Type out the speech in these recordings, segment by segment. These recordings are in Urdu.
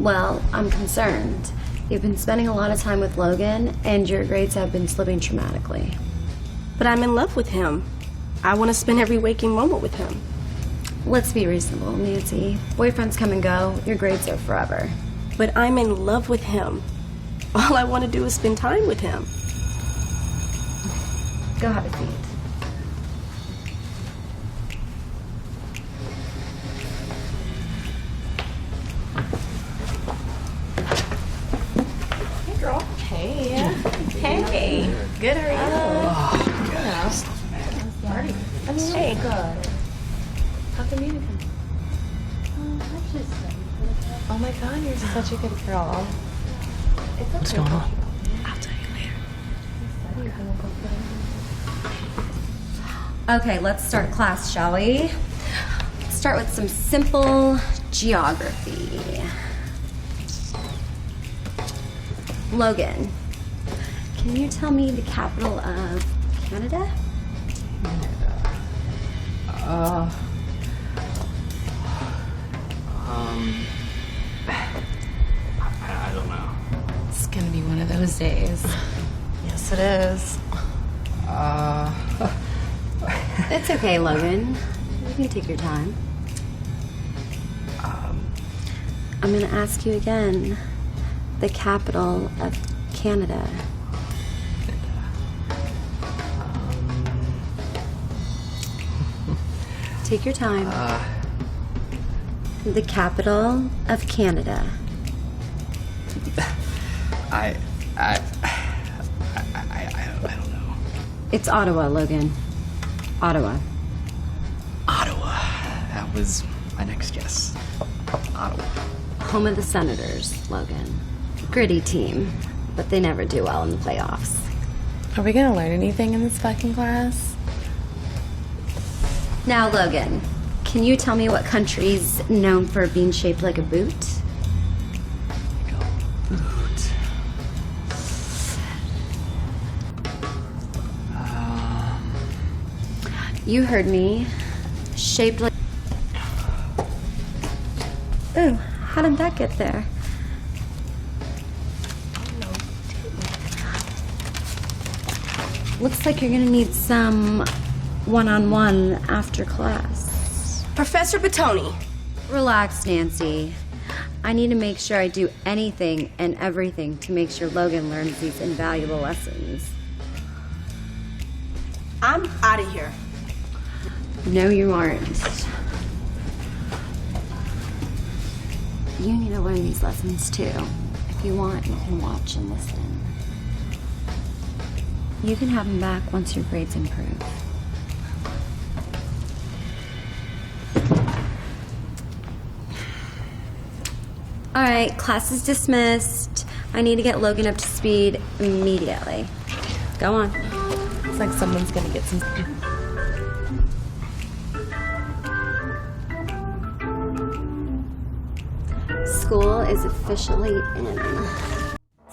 Well, I'm concerned. You've been spending a lot of time with Logan, and your grades have been slipping dramatically. But I'm in love with him. I want to spend every waking moment with him. Let's be reasonable, Nancy. Boyfriends come and go. Your grades are forever. But I'm in love with him. All I want to do is spend time with him. Go have a seat. Hey, girl. Hey. Hey. Good, how are you? Good. Hey. Good. How come you didn't come? Oh my God, you're such a good girl. It's okay. What's going on? I'll tell you later. Okay, let's start class, shall we? Let's start with some simple geography. Logan, can you tell me the capital of Canada? I don't know. It's gonna be one of those days. Yes, it is. It's okay, Logan. You can take your time. I'm gonna ask you again. The capital of Canada. Take your time. The capital of Canada. I don't know. It's Ottawa, Logan. Ottawa. Ottawa. That was my next guess. Ottawa. Home of the Senators, Logan. Gritty team, but they never do well in the playoffs. Are we gonna learn anything in this fucking class? Now, Logan, can you tell me what country's known for being shaped like a boot? Like a boot. You heard me. Shaped like... Ooh, how did that get there? Looks like you're gonna need some one-on-one after class. Professor Batoni. Relax, Nancy. I need to make sure I do anything and everything to make sure Logan learns these invaluable lessons. I'm out of here. No, you aren't. You need to learn these lessons too. If you want, you can watch and listen. You can have them back once your grades improve. All right, class is dismissed. I need to get Logan up to speed immediately. Go on. It's like someone's gonna get some. School is officially in.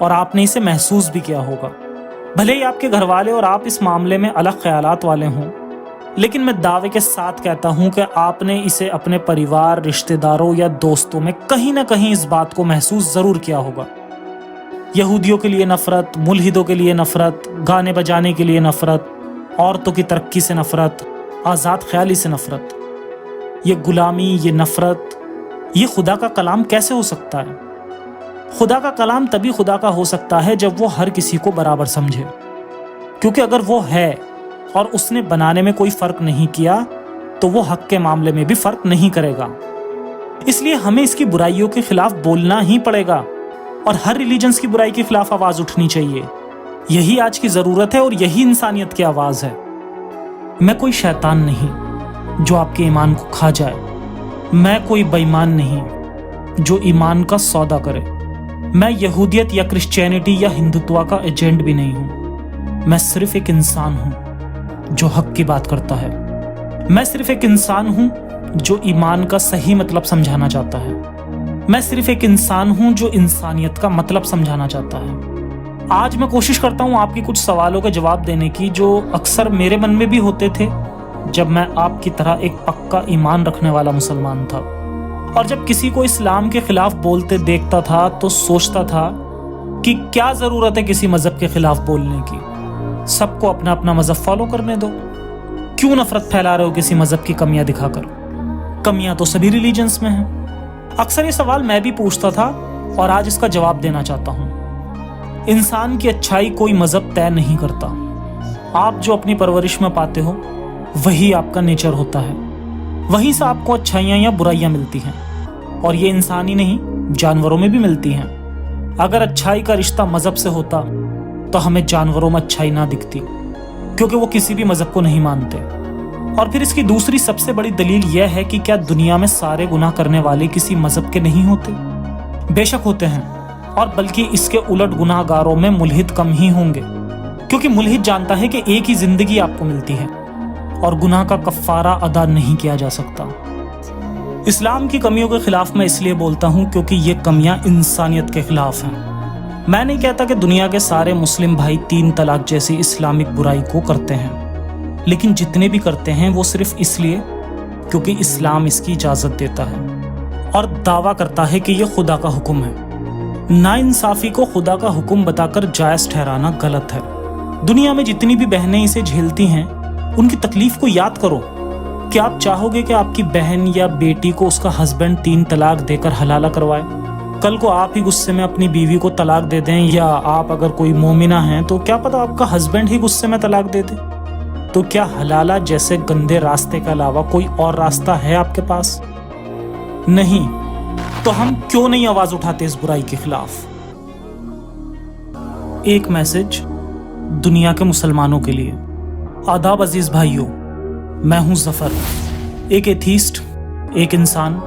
اور آپ نے اسے محسوس بھی کیا ہوگا. بھلے ہی آپ کے گھر والے اور آپ اس معاملے میں الگ خیالات والے ہوں، لیکن میں دعوے کے ساتھ کہتا ہوں کہ آپ نے اسے اپنے پریوار، رشتہ داروں یا دوستوں میں کہیں نہ کہیں اس بات کو محسوس ضرور کیا ہوگا. یہودیوں کے لیے نفرت، ملحدوں کے لیے نفرت، گانے بجانے کے لیے نفرت، عورتوں کی ترقی سے نفرت، آزاد خیالی سے نفرت. یہ غلامی، یہ نفرت، یہ خدا کا کلام کیسے ہو سکتا ہے؟ خدا کا کلام تبھی خدا کا ہو سکتا ہے جب وہ ہر کسی کو برابر سمجھے. کیونکہ اگر وہ ہے اور اس نے بنانے میں کوئی فرق نہیں کیا تو وہ حق کے معاملے میں بھی فرق نہیں کرے گا. اس لیے ہمیں اس کی برائیوں کے خلاف بولنا ہی پڑے گا اور ہر ریلیجنز کی برائی کے خلاف آواز اٹھنی چاہیے. یہی آج کی ضرورت ہے اور یہی انسانیت کی آواز ہے. میں کوئی شیطان نہیں جو آپ کے ایمان کو کھا جائے. میں کوئی بے ایمان نہیں جو ایمان کا سودا کرے. میں یہودیت یا کرسچینٹی یا ہندوتوا کا ایجنٹ بھی نہیں ہوں. میں صرف ایک انسان ہوں جو حق کی بات کرتا ہے. میں صرف ایک انسان ہوں جو ایمان کا صحیح مطلب سمجھانا چاہتا ہے. میں صرف ایک انسان ہوں جو انسانیت کا مطلب سمجھانا چاہتا ہے. آج میں کوشش کرتا ہوں آپ کی کچھ سوالوں کا جواب دینے کی جو اکثر میرے من میں بھی ہوتے تھے جب میں آپ کی طرح ایک پکا ایمان رکھنے والا مسلمان تھا. اور جب کسی کو اسلام کے خلاف بولتے دیکھتا تھا تو سوچتا تھا کہ کیا ضرورت ہے کسی مذہب کے خلاف بولنے کی. سب کو اپنا اپنا مذہب فالو کرنے دو. کیوں نفرت پھیلا رہے ہو کسی مذہب کی کمیاں دکھا کر؟ کمیاں تو سبھی ریلیجنز میں ہیں. اکثر یہ سوال میں بھی پوچھتا تھا اور آج اس کا جواب دینا چاہتا ہوں. انسان کی اچھائی کوئی مذہب طے نہیں کرتا. آپ جو اپنی پرورش میں پاتے ہو وہی آپ کا نیچر ہوتا ہے. وہیں سے آپ کو اچھائیاں یا برائیاں ملتی ہیں. اور یہ انسان ہی نہیں، جانوروں میں بھی ملتی ہیں. اگر اچھائی کا رشتہ مذہب سے ہوتا تو ہمیں جانوروں میں اچھائی نہ دکھتی، کیونکہ وہ کسی بھی مذہب کو نہیں مانتے. اور پھر اس کی دوسری سب سے بڑی دلیل یہ ہے کہ کیا دنیا میں سارے گناہ کرنے والے کسی مذہب کے نہیں ہوتے؟ بے شک ہوتے ہیں، اور بلکہ اس کے الٹ گناہ گاروں میں ملحد کم ہی ہوں گے. کیونکہ ملحد جانتا ہے کہ ایک ہی زندگی آپ کو ملتی ہے اور گناہ کا کفارہ ادا نہیں کیا جا سکتا. اسلام کی کمیوں کے خلاف میں اس لیے بولتا ہوں کیونکہ یہ کمیاں انسانیت کے خلاف ہیں. میں نہیں کہتا کہ دنیا کے سارے مسلم بھائی 3 طلاق جیسی اسلامک برائی کو کرتے ہیں، لیکن جتنے بھی کرتے ہیں وہ صرف اس لیے کیونکہ اسلام اس کی اجازت دیتا ہے اور دعویٰ کرتا ہے کہ یہ خدا کا حکم ہے. ناانصافی کو خدا کا حکم بتا کر جائز ٹھہرانا غلط ہے. دنیا میں جتنی بھی بہنیں اسے جھیلتی ہیں ان کی تکلیف کو یاد کرو. کیا آپ چاہو گے کہ آپ کی بہن یا بیٹی کو اس کا ہسبینڈ 3 طلاق دے کر حلالہ کروائے؟ کل کو آپ ہی غصے میں اپنی بیوی کو طلاق دے دیں، یا آپ اگر کوئی مومنہ ہیں تو کیا پتہ آپ کا ہسبینڈ ہی غصے میں طلاق دے دے. تو کیا حلالہ جیسے گندے راستے کے علاوہ کوئی اور راستہ ہے آپ کے پاس؟ نہیں. تو ہم کیوں نہیں آواز اٹھاتے اس برائی کے خلاف؟ ایک میسج دنیا کے مسلمانوں کے لیے. آداب عزیز بھائیوں، میں ہوں ظفر، ایک ایتھیسٹ، ایک انسان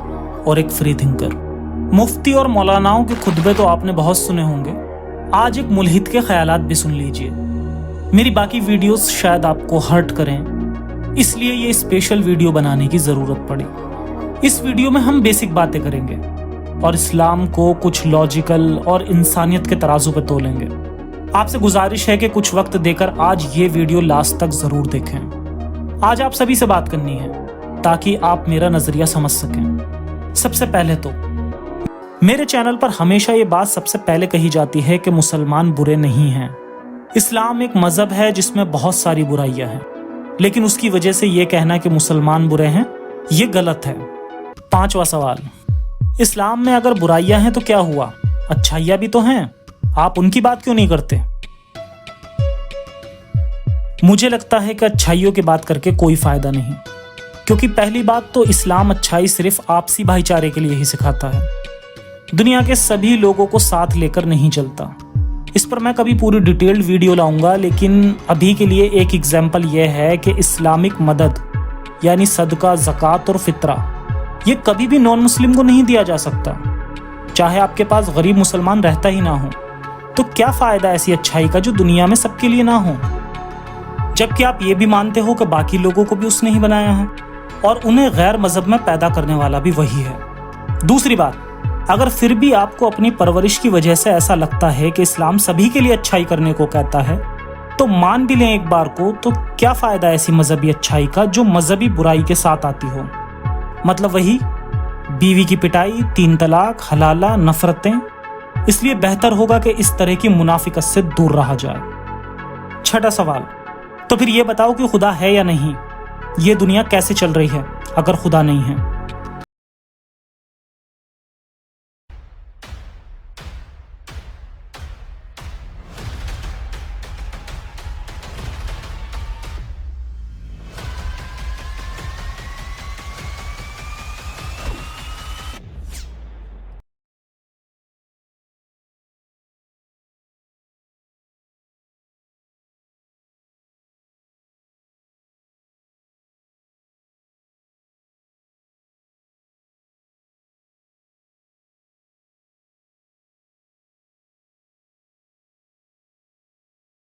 اور ایک فری تھنکر. مفتی اور مولاناؤں کے خطبے تو آپ نے بہت سنے ہوں گے. آج ایک ملحد کے خیالات بھی سن لیجئے. میری باقی ویڈیوز شاید آپ کو ہرٹ کریں، اس لیے یہ اسپیشل ویڈیو بنانے کی ضرورت پڑی. اس ویڈیو میں ہم بیسک باتیں کریں گے اور اسلام کو کچھ لاجیکل اور انسانیت کے ترازو پہ تولیں گے. آپ سے گزارش ہے کہ کچھ وقت دے کر آج یہ ویڈیو لاسٹ تک ضرور دیکھیں. آج آپ سبھی سے بات کرنی ہے تاکہ آپ میرا نظریہ سمجھ سکیں. سب سے پہلے تو میرے چینل پر ہمیشہ یہ بات سب سے پہلے کہی جاتی ہے کہ مسلمان برے نہیں ہیں. اسلام ایک مذہب ہے جس میں بہت ساری برائیاں ہیں، لیکن اس کی وجہ سے یہ کہنا کہ مسلمان برے ہیں یہ غلط ہے. 5واں سوال، اسلام میں اگر برائیاں ہیں تو کیا ہوا؟ اچھائیاں بھی تو ہیں، آپ ان کی بات کیوں نہیں کرتے؟ مجھے لگتا ہے کہ اچھائیوں کی بات کر کے کوئی فائدہ نہیں، کیونکہ پہلی بات تو اسلام اچھائی صرف آپسی بھائی چارے کے لیے ہی سکھاتا ہے. دنیا کے سبھی لوگوں کو ساتھ لے کر نہیں چلتا. اس پر میں کبھی پوری ڈیٹیلڈ ویڈیو لاؤں گا، لیکن ابھی کے لیے ایک ایگزامپل یہ ہے کہ اسلامک مدد یعنی صدقہ، زکوٰۃ اور فطرہ یہ کبھی بھی نان مسلم کو نہیں دیا جا سکتا، چاہے آپ کے پاس غریب مسلمان رہتا ہی نہ ہو. تو کیا فائدہ ایسی اچھائی کا جو دنیا میں سب کے لیے نہ ہو؟ جبکہ آپ یہ بھی مانتے ہو کہ باقی لوگوں کو بھی اس نے ہی بنایا ہے اور انہیں غیر مذہب میں پیدا کرنے والا بھی وہی ہے. دوسری بات، اگر پھر بھی آپ کو اپنی پرورش کی وجہ سے ایسا لگتا ہے کہ اسلام سبھی کے لیے اچھائی کرنے کو کہتا ہے تو مان بھی لیں ایک بار کو، تو کیا فائدہ ایسی مذہبی اچھائی کا جو مذہبی برائی کے ساتھ آتی ہو؟ مطلب وہی بیوی کی پٹائی، 3 طلاق، حلالہ، نفرتیں۔ اس لیے بہتر ہوگا کہ اس طرح کی منافقت سے دور رہا جائے۔ چھٹا سوال، تو پھر یہ بتاؤ کہ خدا ہے یا نہیں؟ یہ دنیا کیسے چل رہی ہے اگر خدا نہیں ہے؟